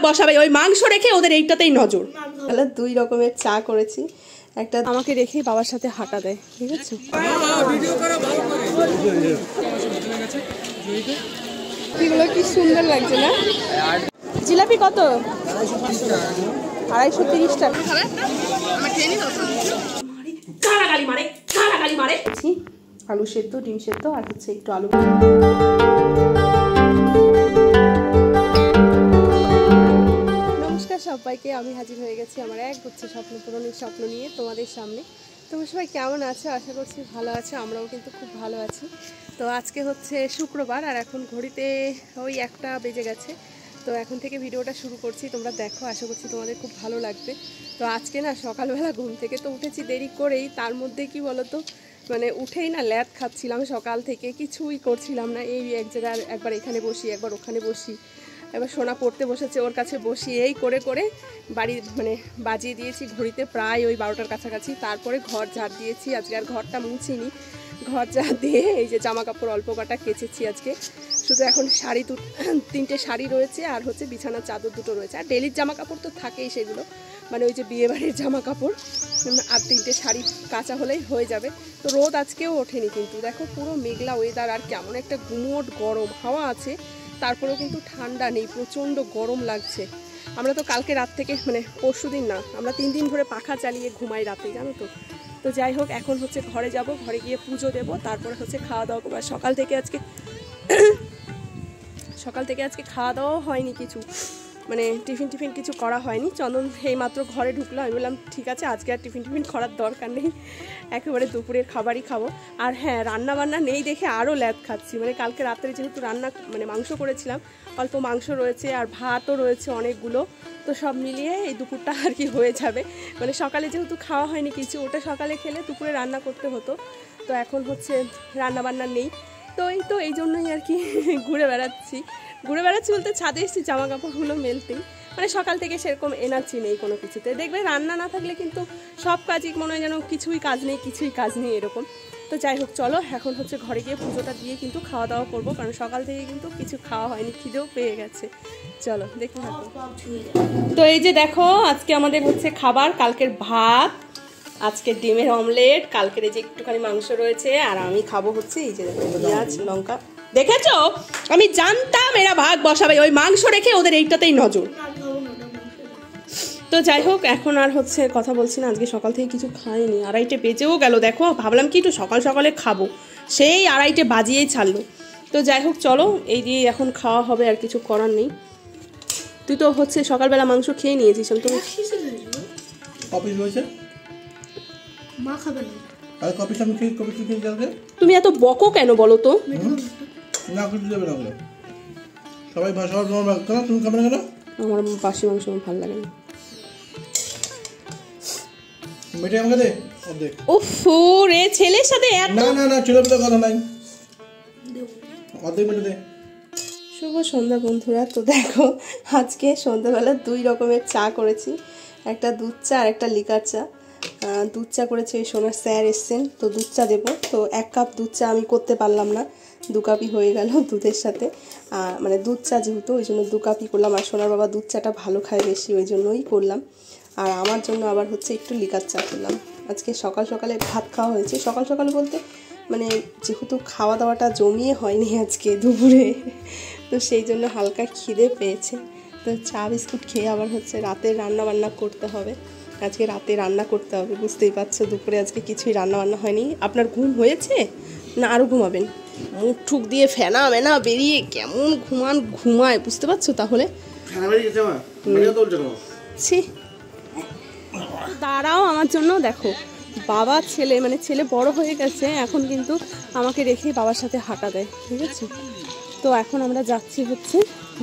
বসাবে ওই মাংস রেখে ওদের এইটাতেই নজর। তাহলে দুই রকমের চা করেছি, একটা আমাকে রেখে বাবার সাথে হাঁটা দেয়, ঠিক আছে? এগুলো কি সুন্দর লাগছে না? জিলাপি কত? 230 টাকা। আলু সেদ্ধ, ডিম সেদ্ধ আর হচ্ছে একটু আলু। নমস্কার সবাইকে, আমি হাজির হয়ে গেছি আমার এক গুচ্ছ স্বপ্ন পূরণের স্বপ্ন নিয়ে তোমাদের সামনে। তোমরা সবাই কেমন আছো? আশা করছি ভালো আছো, আমরাও কিন্তু খুব ভালো আছি। তো আজকে হচ্ছে শুক্রবার আর এখন ঘড়িতে ওই 1টা বেজে গেছে। তো এখন থেকে ভিডিওটা শুরু করছি, তোমরা দেখো, আশা করছি তোমাদের খুব ভালো লাগবে। তো আজকে না সকালবেলা ঘুম থেকে তো উঠেছি দেরি করেই, তার মধ্যে কি বলতো মানে উঠেই না ল্যাদ খাচ্ছিলাম, সকাল থেকে কিছুই করছিলাম না। এই এক জায়গায় একবার এখানে বসি, একবার ওখানে বসি, এবার সোনা পড়তে বসেছে ওর কাছে বসি, এই করে করে বাড়ি মানে বাজিয়ে দিয়েছি ঘড়িতে প্রায় ওই 12টার কাছাকাছি। তারপরে ঘর ঝাড় দিয়েছি, আজকে আর ঘরটা মুছিনি, ঘর ঝাড় দিয়ে এই যে জামা কাপড় অল্প কটা কেচেছি আজকে। শুধু এখন শাড়ি 3টে শাড়ি রয়েছে আর হচ্ছে বিছানার চাদর 2টো রয়েছে, আর ডেলির জামা কাপড় তো থাকেই, সেগুলো মানে ওই যে বিয়েবাড়ির জামা কাপড়, আর 3টে শাড়ি কাঁচা হলেই হয়ে যাবে। তো রোদ আজকেও ওঠেনি, কিন্তু দেখো পুরো মেঘলা ওয়েদার, আর কেমন একটা গুমোট গরম হাওয়া আছে, তারপরেও কিন্তু ঠান্ডা নেই, প্রচণ্ড গরম লাগছে। আমরা তো কালকে রাত থেকে মানে পরশু দিন না, আমরা 3 দিন ধরে পাখা চালিয়ে ঘুমাই রাতে, জানো তো। তো যাই হোক, এখন হচ্ছে ঘরে যাব, ঘরে গিয়ে পুজো দেব, তারপরে হচ্ছে খাওয়া দাওয়া করবো। সকাল থেকে আজকে খাওয়া দাওয়াও হয়নি কিছু, মানে টিফিন কিছু করা হয়নি। চন্দন এই মাত্র ঘরে ঢুকলো, আমি বললাম ঠিক আছে আজকে আর টিফিন করার দরকার নেই, একেবারে দুপুরের খাবারই খাবো। আর হ্যাঁ, রান্না বান্না নেই দেখে আরও ল্যাদ খাচ্ছি, মানে কালকে রাত্রে যেহেতু মানে মাংস করেছিলাম, অল্প মাংস রয়েছে আর ভাতও রয়েছে অনেকগুলো, তো সব মিলিয়ে এই দুপুরটা আর কি হয়ে যাবে। মানে সকালে যেহেতু খাওয়া হয়নি কিছু, ওটা সকালে খেলে দুপুরে রান্না করতে হতো, তো এখন হচ্ছে রান্না বান্না নেই। তো এই জন্যই আর কি ঘুরে বেড়াচ্ছি বলতে ছাদে এসেছি জামা কাপড়গুলো মেলতেই, মানে সকাল থেকে সেরকম এনার্জি নেই কোনো কিছুতে। দেখবে রান্না না থাকলে কিন্তু সব কাজই মনে হয় যেন কিছুই কাজ নেই এরকম। তো যাই হোক, চলো এখন হচ্ছে ঘরে গিয়ে পুজোটা দিয়ে কিন্তু খাওয়া দাওয়া করবো, কারণ সকাল থেকে কিন্তু কিছু খাওয়া হয়নি, খিদেও পেয়ে গেছে। চলো দেখতে থাকো। তো এই যে দেখো, আজকে আমাদের হচ্ছে খাবার, কালকের ভাত, আজকে ডিমের অমলেট, কালকের এই যে একটুখানি মাংস রয়েছে, আর আমি খাবো হচ্ছে এই যে পেঁয়াজ লঙ্কা। দেখেছো, আমি জানতাম এরা ভাগ বসাবে, ওই মাংস রেখে ওদের এইটাতেই নজর। তো যাই হোক, এখন আর হচ্ছে কথা বলছি না, আজকে সকাল থেকে কিছু খাইনি, 2:30 বেজেও গেল। দেখো ভাবলাম কি একটু সকালে খাবো, সেই 2:30 বাজিয়েই ছাড়লো। তো যাই হোক চলো, এই দিয়ে এখন খাওয়া হবে, আর কিছু করার নেই। তুই তো হচ্ছে সকালবেলা মাংস খেয়ে নিয়েছিস, আমি তো তুমি এত বকো কেন বলো তো? সবাই তুমি খাবে না কেন? আমার বাসি মাংস আমার ভালো লাগে না। উফ রে, ছেলের সাথে না ছেলের সাথে কথা নাই, অর্ধেক মেটে দে। শুভ সন্ধ্যা বন্ধুরা। তো দেখো, আজকে সন্ধ্যাবেলা 2 রকমের চা করেছি, একটা দুধ চা আর একটা লিকার চা। দুধ চা করেছে এই সোনার স্যার এসছেন, তো দুধ চা দেবো। তো 1 কাপ দুধ চা আমি করতে পারলাম না, 2 কাপই হয়ে গেল দুধের সাথে, মানে দুধ চা যেহেতু ওই জন্য 2 কাপই করলাম। আর সোনার বাবা দুধ চাটা ভালো খায় বেশি, ওই জন্যই করলাম। আর আমার জন্য আবার হচ্ছে একটু লিকার চা করলাম। আজকে সকালে ভাত খাওয়া হয়েছে, সকাল বলতে মানে যেহেতু খাওয়া দাওয়াটা জমিয়ে হয়নি আজকে দুপুরে, তো সেই জন্য হালকা খিদে পেয়েছে। তো চা বিস্কুট খেয়ে আবার হচ্ছে রাতের রান্না বান্না করতে হবে, আজকে রাতে রান্না করতে হবে, বুঝতেই পারছো দুপুরে আজকে কিছুই রান্না বান্না হয়নি। আপনার ঘুম হয়েছে না আরও ঘুমাবেন? মুখ ঠুক দিয়ে ফেনা মেনা বেরিয়ে কেমন ঘুমায়, বুঝতে পারছো তাহলে? তারাও আমার জন্য দেখো, বাবা ছেলে মানে ছেলে বড় হয়ে গেছে এখন, কিন্তু আমাকে রেখে বাবার সাথে হাঁটা দেয়, ঠিক আছে? তো এখন আমরা যাচ্ছি হচ্ছে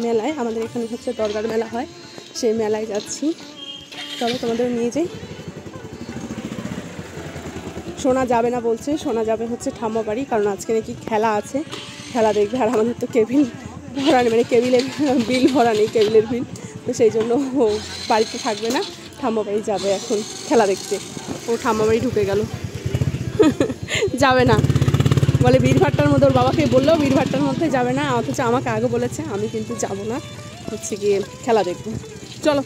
মেলায়, আমাদের এখানে হচ্ছে দরগার মেলা হয়, সেই মেলায় যাচ্ছি। চলো তোমাদের নিয়ে যাই। সোনা যাবে না বলছে, সোনা যাবে হচ্ছে ঠাম্মা বাড়ি, কারণ আজকে নাকি খেলা আছে, খেলা দেখবে। আর আমাদের তো কেবিল ভরা নেই, মানে কেবিলের বিল ভরা নেই, কেবিলের বিল, তো সেই জন্য ও বাড়িতে থাকবে না, ঠাম্মা বাড়ি যাবে এখন খেলা দেখতে। ও ঠাম্মা বাড়ি ঢুকে গেল, যাবে না বলে বীরভাট্টার মধ্যে, ওর বাবাকে বললেও বীরভাট্টার মধ্যে যাবে না, অথচ আমাকে আগে বলেছে, আমি কিন্তু যাব না, হচ্ছে গিয়ে খেলা দেখবো। চলো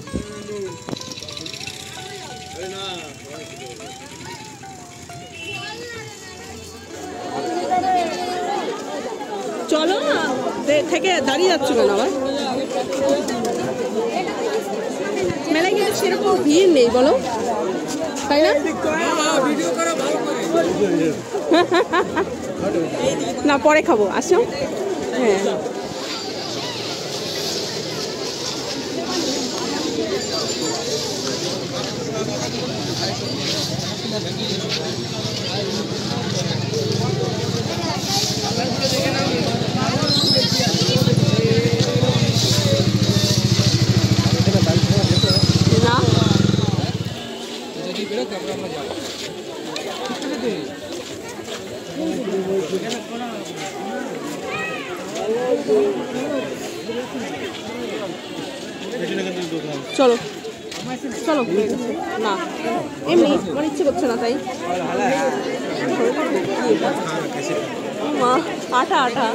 চলো না, থেকে দাঁড়িয়ে যাচ্ছ কেন আবার? মেলায় কিন্তু সেরকম ভিড় নেই বলো, তাই না? না পরে খাবো, আসো। হ্যাঁ না চলো চলো না, এমনি আমার ইচ্ছে করছে না তাই। মা আটা আটা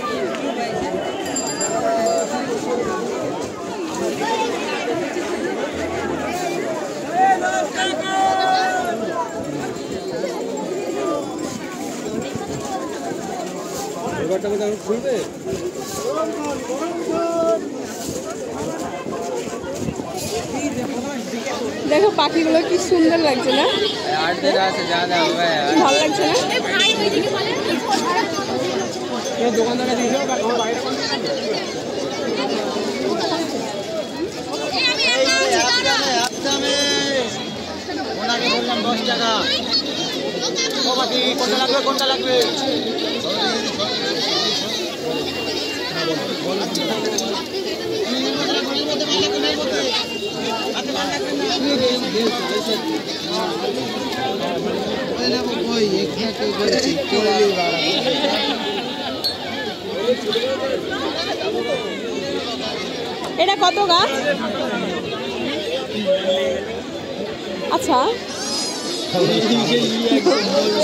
খুলবে। দেখো পাখিগুলো কি সুন্দর লাগছে না? ভালো লাগছে না? দোকানদারে দিয়ে বললাম 10 টাকা। কোনটা লাগবে কোনটা লাগবে? এটা কত গাছ? আচ্ছা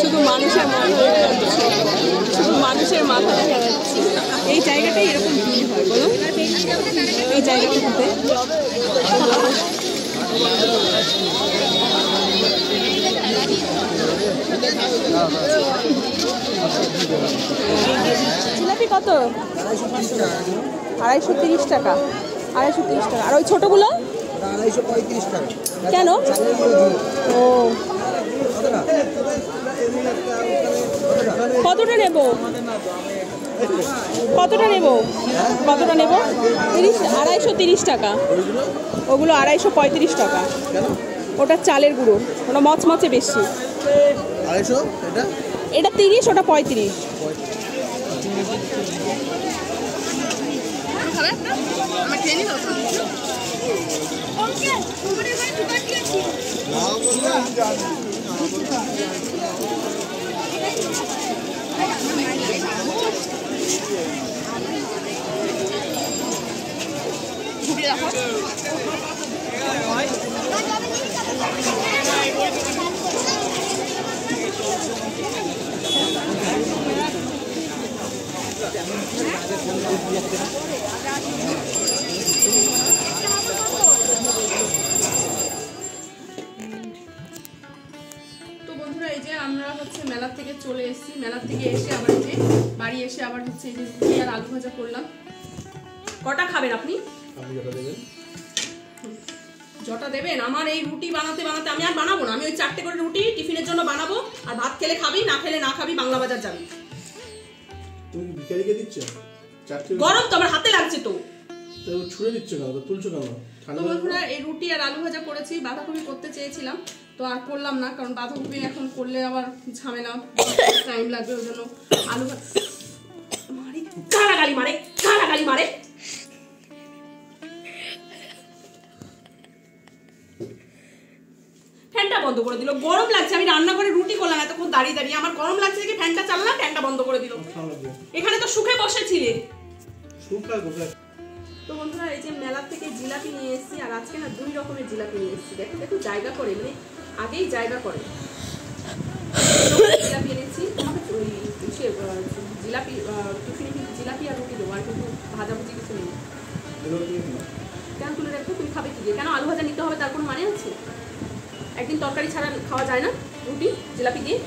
শুধু মানুষের মাথা, শুধু মানুষের মাথা দেখা যাচ্ছে। এই জায়গাটাই এরকম ভিড় হয় বলো, এই জায়গাটাতে। জিলাপি কত? 230 টাকা। 230 টাকা। আর ওই ছোটগুলো 235 টাকা। কেন? ও কতটা নেব? কতটা নেব? কতটা নেব? 230 টাকা। ওগুলো 235 টাকা। ওটা চালের গুঁড়ো, ওটা মচমচে বেশি। 250 এটা? এটা 30, ওটা 35। এই যে আমরা হচ্ছে মেলা থেকে চলে এসেছি, মেলা থেকে এসে আবার এই যে বাড়ি এসে আবার হচ্ছে এই যে রুটি আর আলু ভাজা করলাম। কটা খাবেন আপনি? যটা দেবেন। আমার এই রুটি বানাতে বানাতে আমি আর বানাবো না। আমি ওই 4টে করে রুটি টিফিনের জন্য বানাবো, আর ভাত খেলে খাবি, না খেলে না খাবি, বাংলা বাজার যাবি। তুমি ভিখারিকে দিচ্ছ? গরম তো আমার হাতে লাগছে তো। তো ছুঁড়ে দিচ্ছ কেন? তো তুলছো কেন? তো বন্ধুরা এই রুটি আর আলু ভাজা করেছি, বাঁধাকপি করতে চেয়েছিলাম তো আর করলাম না, কারণ বাঁধাকপি এখন করলে আবার ঝামেলা, টাইম লাগবে, ওই জন্য আলু মারে গালাগালি মারে গালাগালি মারে। ফ্যানটা বন্ধ করে দিল, গরম লাগছে। আমি রান্না করে রুটি করলাম এতক্ষণ দাঁড়িয়ে দাঁড়িয়ে, আমার গরম লাগছে দেখে ফ্যানটা চালালাম, ফ্যানটা বন্ধ করে দিল। এখানে তো সুখে বসেছিলে। তো বন্ধুরা এই যে মেলা থেকে জিলাপি নিয়ে এসেছি, আর আজকে না 2 রকমের জিলাপি নিয়ে এসেছি। দেখো দেখো জায়গা করে, মানে আগেই জায়গা করে জিলাপি এনেছি। তোমাকে জিলাপি টিফিনে কিন্তু জিলাপি আর রুটি দেবো, আর কিন্তু ভাজাভুজি কিছু নেই। কেন তুলে রাখবো? তুমি খাবে কি দিয়ে? কেন আলু ভাজা নিতে হবে তার কোনো মানে আছে? একদিন তরকারি ছাড়া খাওয়া যায় না রুটি জিলাপি দিয়ে?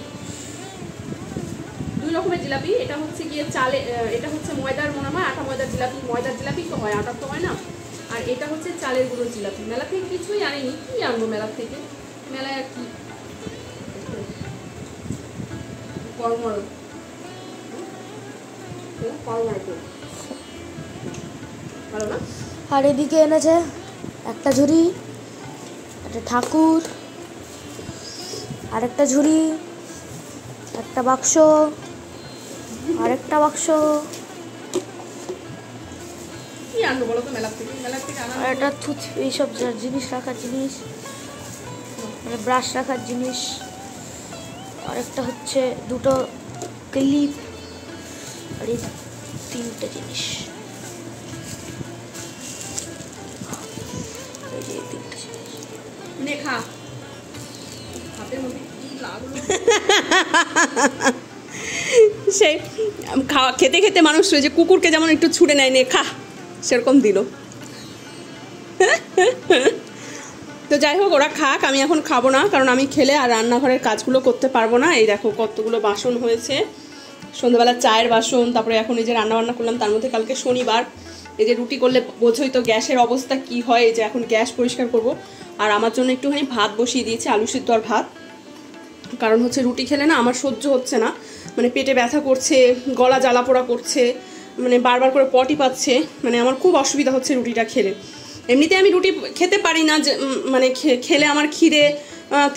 দুই রকমের জিলাপি, এটা হচ্ছে গিয়ে চালে, এটা হচ্ছে ময়দার মনে হয়, আটা ময়দার জিলাপি। ময়দার জিলাপি তো হয়, আটার তো হয় না। আর এটা হচ্ছে চালের গুঁড়োর জিলাপি। মেলা থেকে কিছুই আনিনি, কি আনবো মেলা থেকে? মেলায় আর কি কর্মর ভালো না। আর এদিকে এনেছে একটা ঝুড়ি, একটা ঠাকুর, আরেকটা ঝুড়ি, একটা বাক্স, আরেকটা বাক্স, কি আনবো বলো তো মেলা থেকে? মেলা থেকে আনা আর একটা এইসব জিনিস রাখার জিনিস, মানে ব্রাশ রাখার জিনিস, আরেকটা হচ্ছে দুটো ক্লিপ, আর এই তিনটে জিনিস, এই যে তিনটে জিনিস। নে খা, হাতের মধ্যে কি লাগলো। সেই খাওয়া খেতে খেতে মানুষ যে কুকুরকে যেমন একটু ছুড়ে নেয়, নে খা, সেরকম দিল। তো যাই হোক, ওরা খাক, আমি এখন খাবো না, কারণ আমি খেলে আর রান্নাঘরের কাজগুলো করতে পারবো না। এই দেখো কতগুলো বাসন হয়েছে, সন্ধ্যাবেলা চায়ের বাসন, তারপরে এখন এই যে রান্নাবান্না করলাম, তার মধ্যে কালকে শনিবার, এই যে রুটি করলে বোঝোই তো গ্যাসের অবস্থা কি হয়। এই যে এখন গ্যাস পরিষ্কার করব, আর আমার জন্য একটুখানি ভাত বসিয়ে দিয়েছি, আলু সিদ্ধ আর ভাত। কারণ হচ্ছে রুটি খেলে না আমার সহ্য হচ্ছে না, মানে পেটে ব্যথা করছে, গলা জ্বালা পোড়া করছে, মানে বারবার করে পটি পাচ্ছে, মানে আমার খুব অসুবিধা হচ্ছে রুটিটা খেলে। এমনিতে আমি রুটি খেতে পারি না, যে মানে খেলে আমার খিদে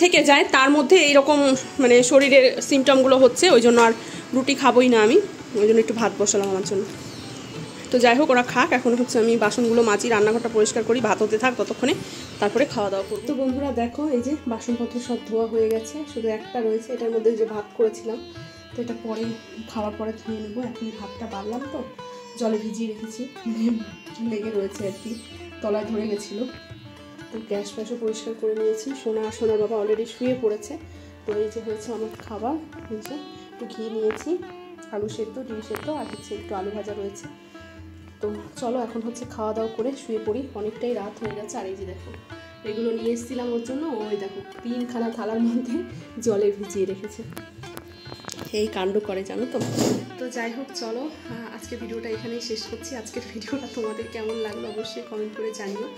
থেকে যায়, তার মধ্যে এইরকম মানে শরীরের সিমটমগুলো হচ্ছে, ওই জন্য আর রুটি খাবোই না আমি, ওই জন্য একটু ভাত বসালাম আমার জন্য। তো যাই হোক, ওরা খাক, এখন হচ্ছে আমি বাসনগুলো মাজি, রান্নাঘরটা পরিষ্কার করি, ভাত হতে থাক ততক্ষণে, তারপরে খাওয়া দাওয়া করবো। তো বন্ধুরা দেখো, এই যে বাসনপত্র সব ধোয়া হয়ে গেছে, শুধু একটা রয়েছে, এটার মধ্যে যে ভাত করেছিলাম, তো এটা পরে খাওয়ার পরে ধুয়ে নেবো। এখন ভাতটা বাড়লাম তো জলে ভিজিয়ে রেখেছি, লেগে রয়েছে আর কি, তলায় ধরে গেছিলো। তো গ্যাস ফ্যাসও পরিষ্কার করে নিয়েছি। সোনার বাবা অলরেডি শুয়ে পড়েছে। তো এই যে হয়েছে আমার খাবার, এই যে একটু ঘি নিয়েছি, আলু সেদ্ধ, ডিম সেদ্ধ, আর হচ্ছে একটু আলু ভাজা রয়েছে। তো চলো এখন হচ্ছে খাওয়া দাওয়া করে শুয়ে পড়ি, অনেকটাই রাত হয়ে গেছে। আর এই যে দেখো, এগুলো নিয়ে এসেছিলাম ওর জন্য, ওই দেখো 3খানা থালার মধ্যে জলে ভিজিয়ে রেখেছে, এই কাণ্ড করে জানো তো। তো যাই হোক, চলো আজকে ভিডিওটা এখানেই শেষ করছি। আজকের ভিডিওটা তোমাদের কেমন লাগলো অবশ্যই কমেন্ট করে জানিও,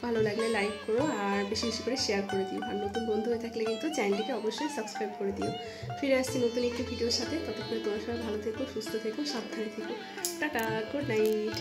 ভালো লাগলে লাইক করো, আর বেশি বেশি করে শেয়ার করে দিও, আর নতুন বন্ধু হয়ে থাকলে কিন্তু চ্যানেলটিকে অবশ্যই সাবস্ক্রাইব করে দিও। ফিরে আসছি নতুন একটি ভিডিওর সাথে, ততক্ষণে তোমার সবাই ভালো থেকো, সুস্থ থেকো, সাবধানে থেকো। Tata, good night.